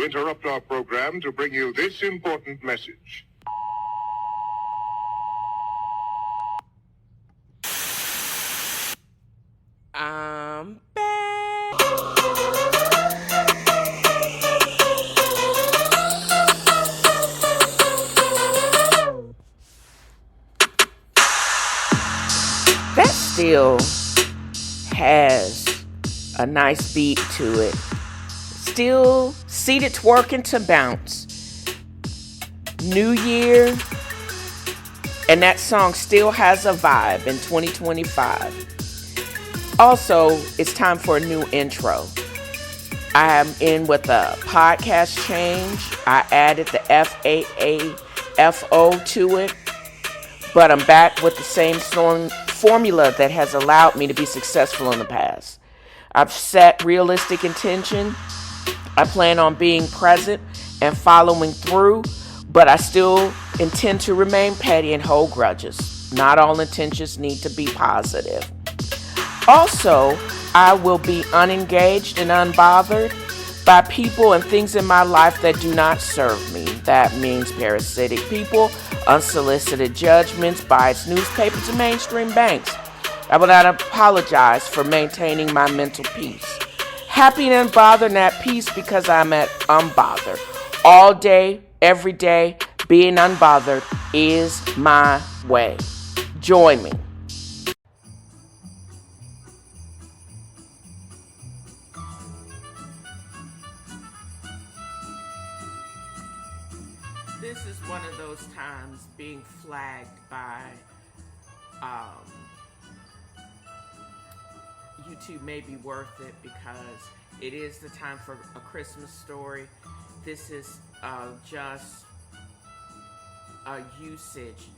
interrupt our program to bring you this important message. I'm back. That still has a nice beat to it. Still seated twerking to bounce. New year, and that song still has a vibe in 2025. Also, it's time for a new intro. I am in with a podcast change. I added the F.A.A.F.O to it, but I'm back with the same formula that has allowed me to be successful in the past. I've set realistic intention. I plan on being present and following through, but I still intend to remain petty and hold grudges. Not all intentions need to be positive. Also, I will be unengaged and unbothered by people and things in my life that do not serve me. That means parasitic people, unsolicited judgments, biased newspapers, and mainstream banks. I will not apologize for maintaining my mental peace. Happy and unbothered and at peace because I'm at unbothered. All day, every day, being unbothered is my way. Join me. This is one of those times being flagged by YouTube may be worth it because it is the time for a Christmas story. This is just a usage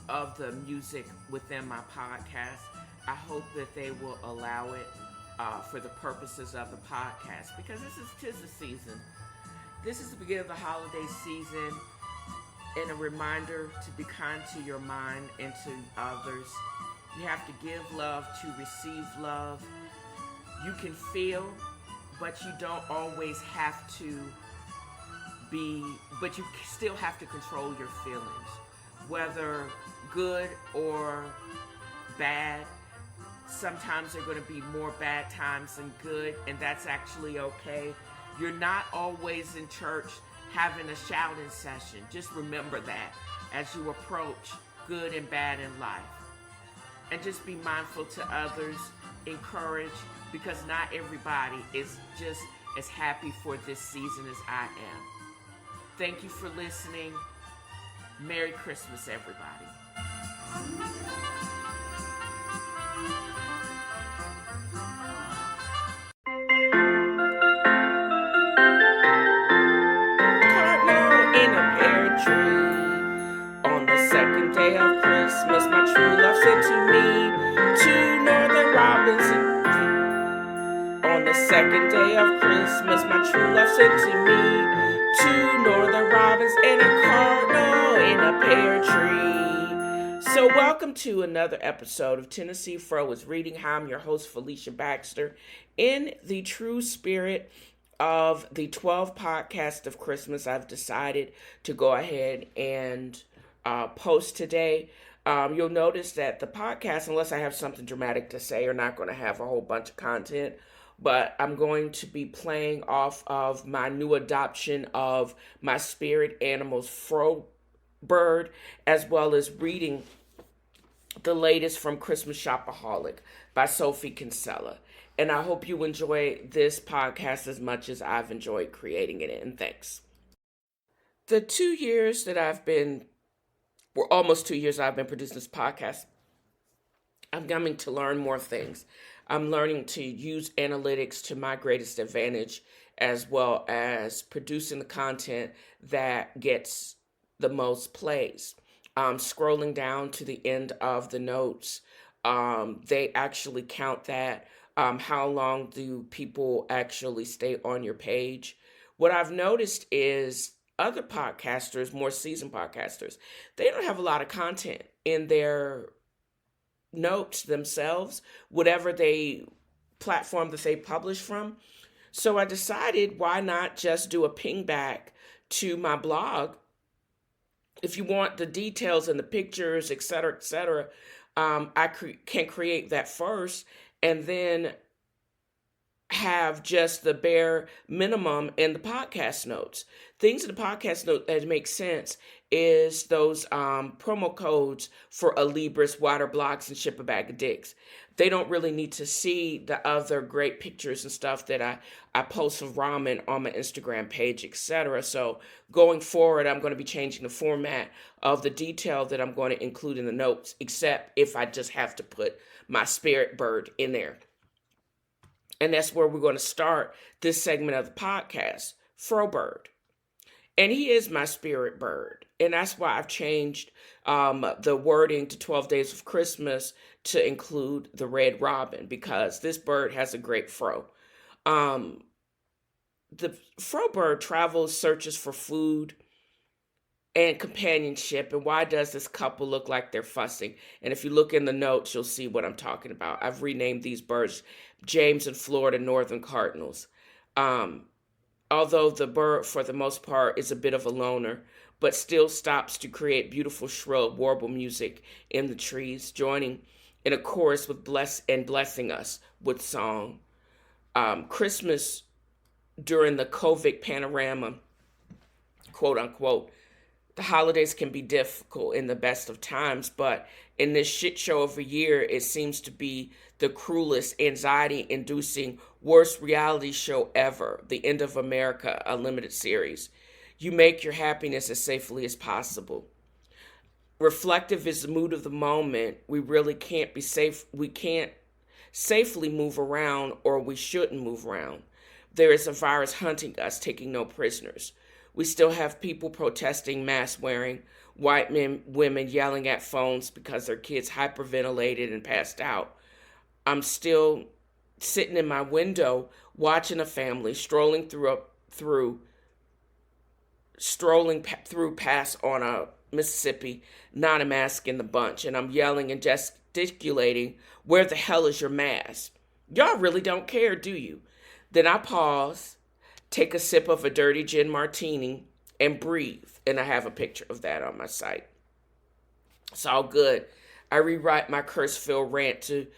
of the music within my podcast. I hope that they will allow it for the purposes of the podcast because tis the season. This is the beginning of the holiday season and a reminder to be kind to your mind and to others. You have to give love to receive love. You can feel, but you don't always have to but you still have to control your feelings, whether good or bad. Sometimes there are going to be more bad times than good, and that's actually okay. You're not always in church having a shouting session. Just remember that as you approach good and bad in life. And just be mindful to others, encourage, because not everybody is just as happy for this season as I am. Thank you for listening. Merry Christmas, everybody. Christmas, my true love sent to me 2 northern robins. On the second day of Christmas, my true love sent to me 2 northern robins and a cardinal in a pear tree. So welcome to another episode of Tennessee Fro is Reading. Hi, I'm your host, Felicia Baxter. In the true spirit of the 12 podcast of Christmas, I've decided to go ahead and post today. You'll notice that the podcast, unless I have something dramatic to say, are not going to have a whole bunch of content, but I'm going to be playing off of my new adoption of my spirit animals, FroBird, as well as reading the latest from Christmas Shopaholic by Sophie Kinsella. And I hope you enjoy this podcast as much as I've enjoyed creating it, and thanks. The 2 years that almost 2 years I've been producing this podcast, I'm coming to learn more things. I'm learning to use analytics to my greatest advantage, as well as producing the content that gets the most plays. Scrolling down to the end of the notes, they actually count that. How long do people actually stay on your page? What I've noticed is other podcasters, more seasoned podcasters, they don't have a lot of content in their notes themselves, whatever platform that they publish from. So I decided, why not just do a ping back to my blog? If you want the details and the pictures, et cetera, can create that first, and then have just the bare minimum in the podcast notes. Things in the podcast note that make sense is those promo codes for a Libris, water blocks, and ship a bag of dicks. They don't really need to see the other great pictures and stuff that I post of ramen on my Instagram page, etc. So going forward, I'm going to be changing the format of the detail that I'm going to include in the notes, except if I just have to put my spirit bird in there. And that's where we're going to start this segment of the podcast, FroBird. And he is my spirit bird. And that's why I've changed the wording to 12 Days of Christmas to include the red robin, because this bird has a great fro. The FroBird travels, searches for food and companionship. And why does this couple look like they're fussing? And if you look in the notes, you'll see what I'm talking about. I've renamed these birds James and Florida Northern Cardinals. Although the bird, for the most part, is a bit of a loner, but still stops to create beautiful shrill warble music in the trees, joining in a chorus with blessing us with song. Christmas during the COVID panorama, quote unquote, the holidays can be difficult in the best of times, but in this shit show of a year, it seems to be the cruelest, anxiety-inducing, worst reality show ever, The End of America, a limited series. You make your happiness as safely as possible. Reflective is the mood of the moment. We really can't be safe. We can't safely move around, or we shouldn't move around. There is a virus hunting us, taking no prisoners. We still have people protesting, mask wearing, white men, women yelling at phones because their kids hyperventilated and passed out. I'm still sitting in my window watching a family strolling through past on a Mississippi, not a mask in the bunch, and I'm yelling and gesticulating, "Where the hell is your mask? Y'all really don't care, do you?" Then I pause, take a sip of a dirty gin martini, and breathe. And I have a picture of that on my site. It's all good. I rewrite my curse-filled rant to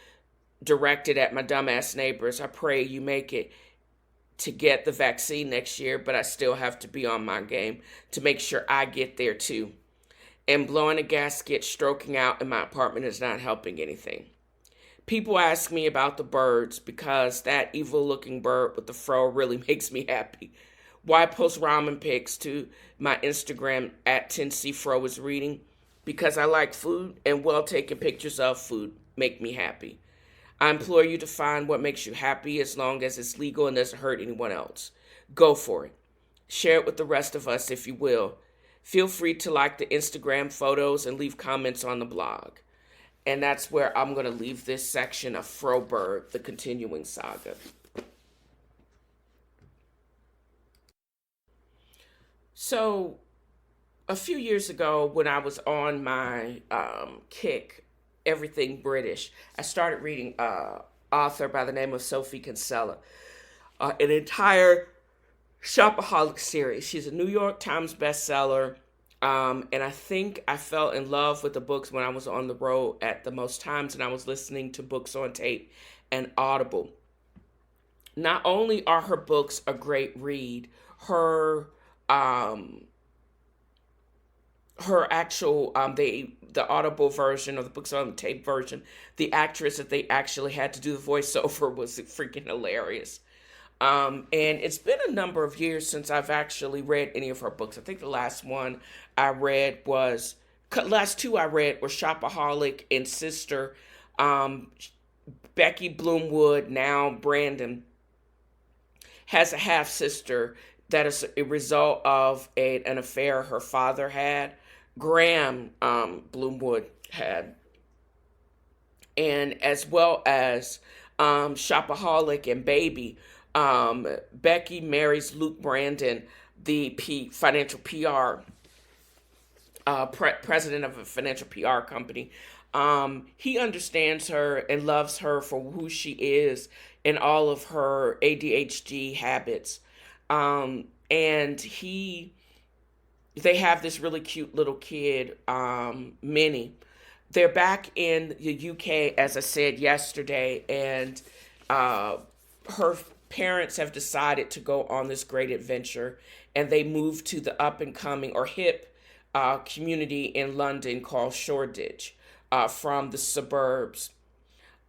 direct it at my dumbass neighbors. I pray you make it to get the vaccine next year, but I still have to be on my game to make sure I get there too. And blowing a gasket, stroking out in my apartment is not helping anything. People ask me about the birds because that evil-looking bird with the fro really makes me happy. Why post ramen pics to my Instagram at 10cfro is reading? Because I like food, and well-taken pictures of food make me happy. I implore you to find what makes you happy, as long as it's legal and doesn't hurt anyone else. Go for it. Share it with the rest of us if you will. Feel free to like the Instagram photos and leave comments on the blog. And that's where I'm going to leave this section of FroBird, the continuing saga. So, a few years ago, when I was on my kick, Everything British, I started reading an author by the name of Sophie Kinsella, an entire shopaholic series. She's a New York Times bestseller. And I think I fell in love with the books when I was on the road at the most times, and I was listening to books on tape and Audible. Not only are her books a great read, her actual the Audible version of the books on the tape version, the actress that they actually had to do the voiceover was freaking hilarious. And it's been a number of years since I've actually read any of her books. I think the last two I read were Shopaholic and Sister. Becky Bloomwood, now Brandon, has a half-sister that is a result of an affair her father had. Graham Bloomwood had. And as well as Shopaholic and Baby, Becky marries Luke Brandon, the financial PR president of a financial PR company. He understands her and loves her for who she is, and all of her ADHD habits. And they have this really cute little kid, Minnie. They're back in the UK, as I said yesterday, and her parents have decided to go on this great adventure, and they moved to the up and coming or hip community in London called Shoreditch, from the suburbs.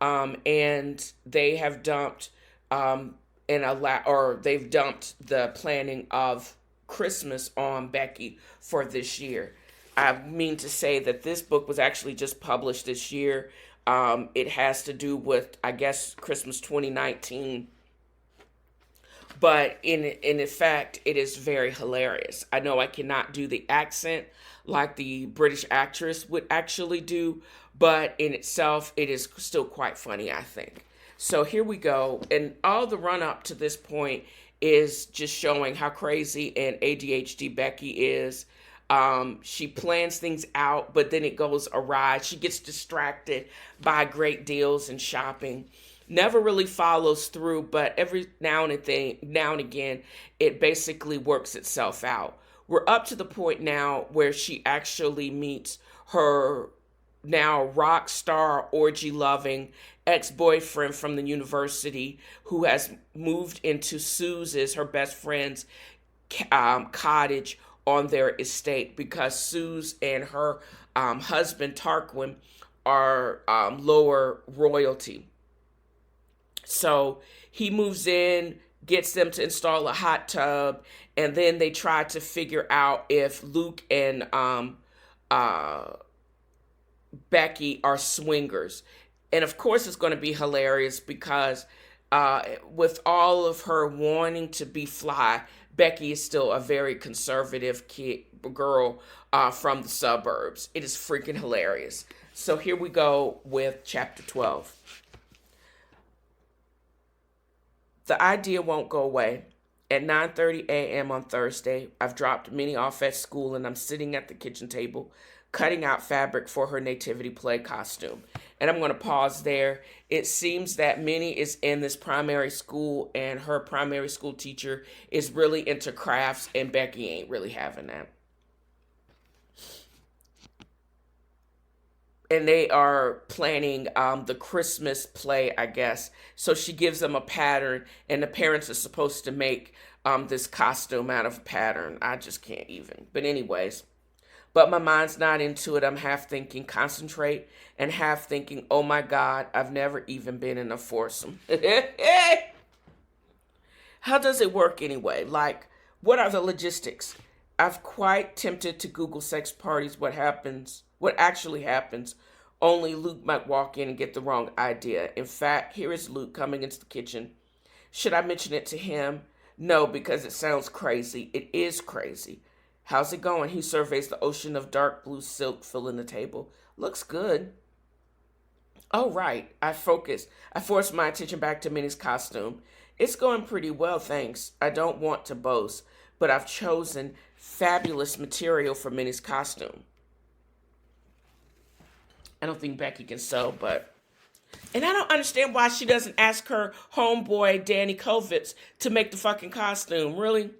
And they have dumped they've dumped the planning of Christmas on Becky for this year. I mean to say that this book was actually just published this year. It has to do with, I guess, Christmas 2019. But in effect, it is very hilarious. I know I cannot do the accent like the British actress would actually do, but in itself, it is still quite funny, I think. So here we go. And all the run up to this point is just showing how crazy and ADHD Becky is. She plans things out, but then it goes awry. She gets distracted by great deals and shopping. Never really follows through, but every now and again, it basically works itself out. We're up to the point now where she actually meets her now rock star, orgy loving ex-boyfriend from the university, who has moved into Sue's, her best friend's, cottage on their estate, because Suze and her husband Tarquin are lower royalty. So he moves in, gets them to install a hot tub, and then they try to figure out if Luke and Becky are swingers. And of course it's going to be hilarious because with all of her wanting to be fly, Becky is still a very conservative girl from the suburbs. It is freaking hilarious. So here we go with chapter 12. The idea won't go away. At 9:30 a.m. on Thursday, I've dropped Minnie off at school and I'm sitting at the kitchen table cutting out fabric for her nativity play costume. And I'm going to pause there. It seems that Minnie is in this primary school and her primary school teacher is really into crafts and Becky ain't really having that. And they are planning the Christmas play, I guess. So she gives them a pattern, and the parents are supposed to make this costume out of a pattern. I just can't even. But anyways, but my mind's not into it. I'm half thinking concentrate and half thinking, oh my God, I've never even been in a foursome. How does it work anyway? Like, what are the logistics? I've quite tempted to Google sex parties, what actually happens. Only Luke might walk in and get the wrong idea. In fact, here is Luke coming into the kitchen. Should I mention it to him? No, because it sounds crazy. It is crazy. How's it going? He surveys the ocean of dark blue silk filling the table. Looks good. Oh, right. I forced my attention back to Minnie's costume. It's going pretty well, thanks. I don't want to boast, but I've chosen fabulous material for Minnie's costume. I don't think Becky can sew, but... And I don't understand why she doesn't ask her homeboy, Danny Kovitz, to make the fucking costume. Really?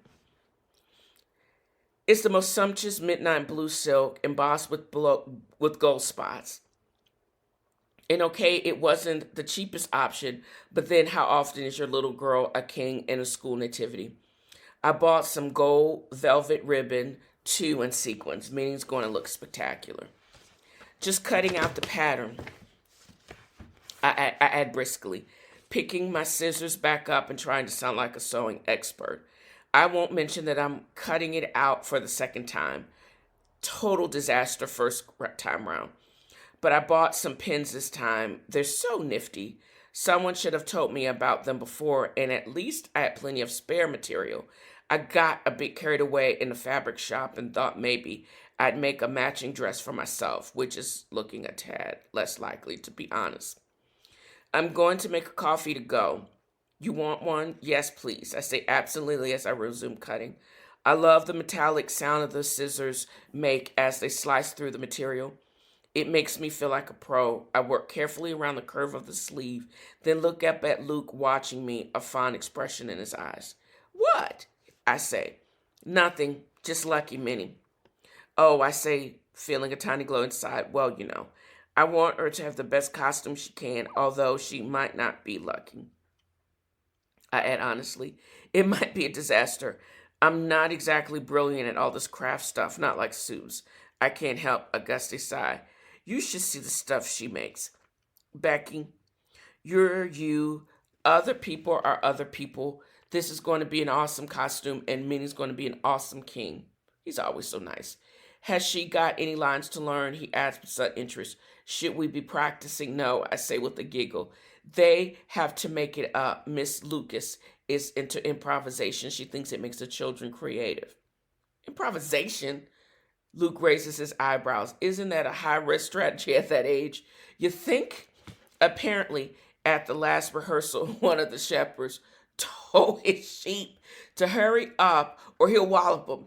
It's the most sumptuous midnight blue silk embossed with gold spots. And okay, it wasn't the cheapest option, but then how often is your little girl a king in a school nativity? I bought some gold velvet ribbon, too, in sequins, meaning it's going to look spectacular. Just cutting out the pattern, I add briskly, picking my scissors back up and trying to sound like a sewing expert. I won't mention that I'm cutting it out for the second time. Total disaster first time round. But I bought some pins this time. They're so nifty. Someone should have told me about them before, and at least I had plenty of spare material. I got a bit carried away in the fabric shop and thought maybe I'd make a matching dress for myself, which is looking a tad less likely, to be honest. I'm going to make a coffee to go. You want one? Yes, please. I say absolutely as I resume cutting. I love the metallic sound of the scissors make as they slice through the material. It makes me feel like a pro. I work carefully around the curve of the sleeve, then look up at Luke watching me, a fond expression in his eyes. What? I say. Nothing, just lucky Minnie. Oh, I say, feeling a tiny glow inside. Well, I want her to have the best costume she can, although she might not be lucky. I add honestly, it might be a disaster. I'm not exactly brilliant at all this craft stuff, not like Sue's. I can't help a gusty sigh. You should see the stuff she makes. Becky, you're you. Other people are other people. This is going to be an awesome costume, and Minnie's going to be an awesome king. He's always so nice. Has she got any lines to learn? He asked with sudden interest. Should we be practicing? No, I say with a giggle. They have to make it up. Miss Lucas is into improvisation. She thinks it makes the children creative. Improvisation? Luke raises his eyebrows. Isn't that a high-risk strategy at that age? You think? Apparently, at the last rehearsal, one of the shepherds told his sheep to hurry up or he'll wallop them.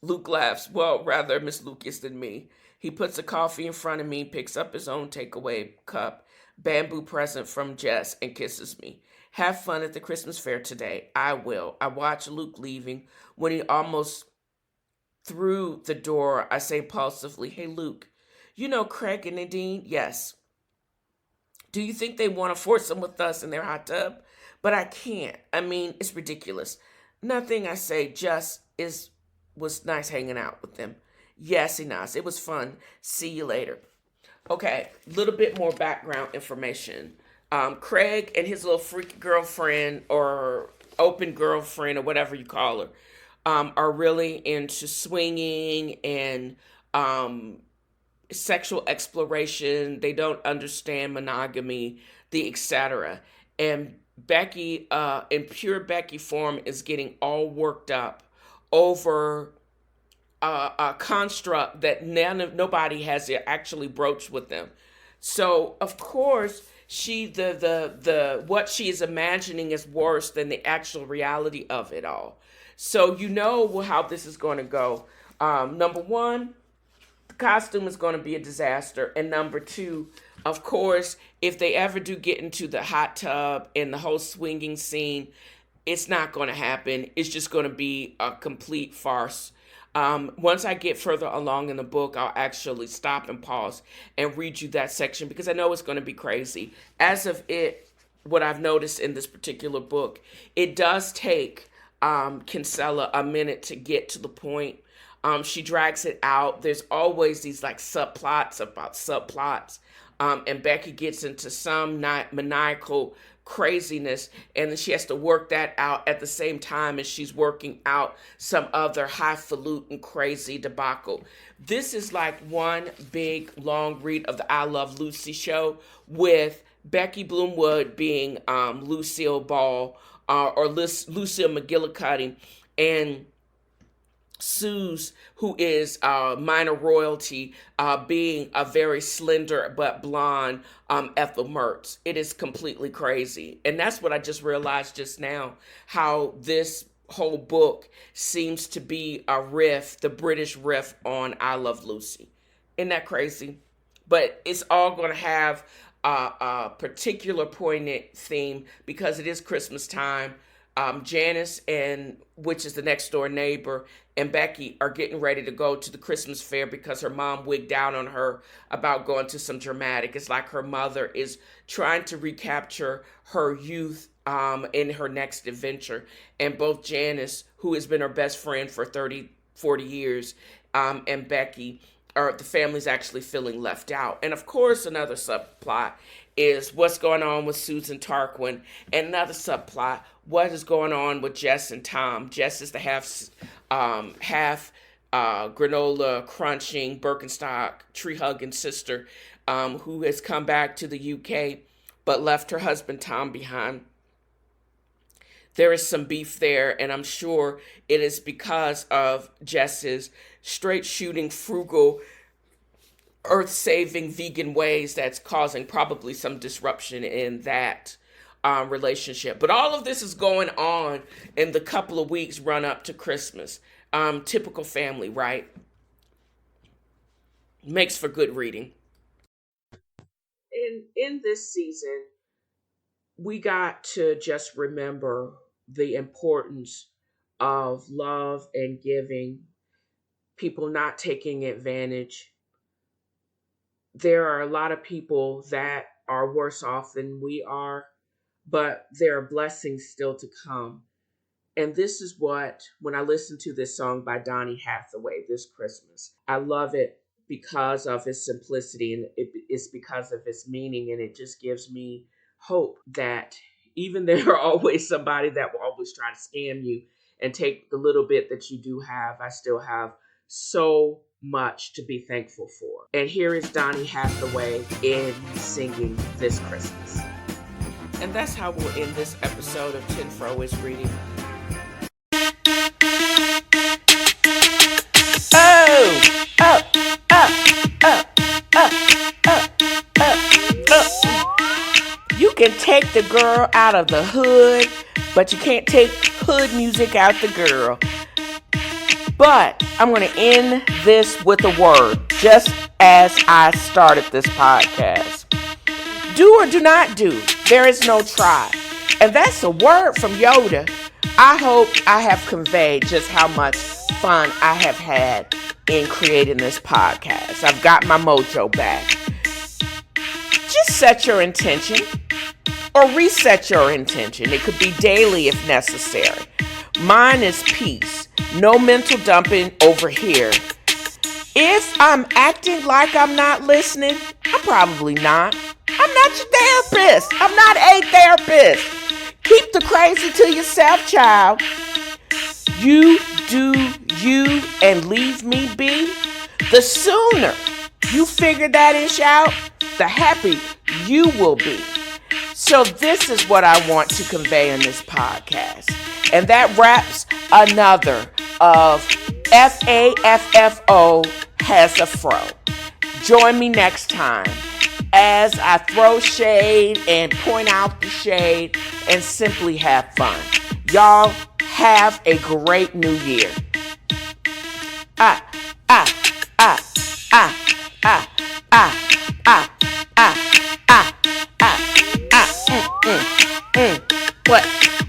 Luke laughs. Well, rather Miss Lucas than me. He puts a coffee in front of me, picks up his own takeaway cup, bamboo present from Jess, and kisses me. Have fun at the Christmas fair today. I will. I watch Luke leaving. When he almost through the door, I say impulsively, hey, Luke, you know Craig and Nadine? Yes. Do you think they want to force them with us in their hot tub? But I can't. I mean, it's ridiculous. Nothing, I say, just was nice hanging out with them. Yes, he nods. It was fun. See you later. Okay, a little bit more background information. Craig and his little freaky girlfriend or open girlfriend or whatever you call her are really into swinging and sexual exploration. They don't understand monogamy, the etc. And Becky, in pure Becky form, is getting all worked up over a construct that nobody has actually broached with them. So of course she the what she is imagining is worse than the actual reality of it all. So how this is going to go. Number one, the costume is going to be a disaster, and number two, of course, if they ever do get into the hot tub and the whole swinging scene, it's not going to happen. It's just going to be a complete farce. Once I get further along in the book, I'll actually stop and pause and read you that section because I know it's going to be crazy. As of what I've noticed in this particular book, it does take Kinsella a minute to get to the point. She drags it out. There's always these like subplots about subplots. And Becky gets into some maniacal craziness, and then she has to work that out at the same time as she's working out some other highfalutin crazy debacle. This is like one big long read of the I Love Lucy show, with Becky Bloomwood being Lucille Ball or Lucille McGillicuddy, and Suze, who is minor royalty, being a very slender but blonde Ethel Mertz. It is completely crazy. And that's what I just realized just now, how this whole book seems to be a riff, the British riff on I Love Lucy. Isn't that crazy? But it's all going to have a particular poignant theme because it is Christmas time. Janice, which is the next door neighbor, and Becky are getting ready to go to the Christmas fair because her mom wigged out on her about going to some dramatic. It's like her mother is trying to recapture her youth in her next adventure. And both Janice, who has been her best friend for 30, 40 years, and Becky, the family's actually feeling left out. And of course, another subplot is what's going on with Susan Tarquin. And another subplot, what is going on with Jess and Tom. Jess is the half granola crunching Birkenstock tree hugging sister who has come back to the UK but left her husband Tom behind. There is some beef there, and I'm sure it is because of Jess's straight shooting, frugal, earth-saving vegan ways that's causing probably some disruption in that relationship. But all of this is going on in the couple of weeks run up to Christmas. Typical family, right? Makes for good reading. in this season, we got to just remember the importance of love and giving, people not taking advantage. There are a lot of people that are worse off than we are, but there are blessings still to come. And this is what, when I listen to this song by Donny Hathaway this Christmas, I love it because of its simplicity, and it's because of its meaning. And it just gives me hope that even there are always somebody that will always try to scam you and take the little bit that you do have. I still have so much to be thankful for. And here is Donny Hathaway in singing This Christmas. And that's how we'll end this episode of 10 Fro is Reading. You can take the girl out of the hood, but you can't take hood music out the girl. But I'm going to end this with a word, just as I started this podcast. Do or do not do. There is no try. And that's a word from Yoda. I hope I have conveyed just how much fun I have had in creating this podcast. I've got my mojo back. Just set your intention or reset your intention. It could be daily if necessary. Mine is peace. No mental dumping over here. If I'm acting like I'm not listening, I'm probably not. I'm not your therapist. I'm not a therapist. Keep the crazy to yourself, child. You do you and leave me be. The sooner you figure that ish out, the happy you will be. So this is what I want to convey in this podcast. And that wraps another of F.A.A.F.O has a fro. Join me next time as I throw shade and point out the shade and simply have fun. Y'all have a great new year.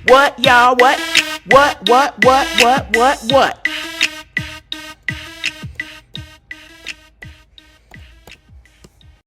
What, y'all? What?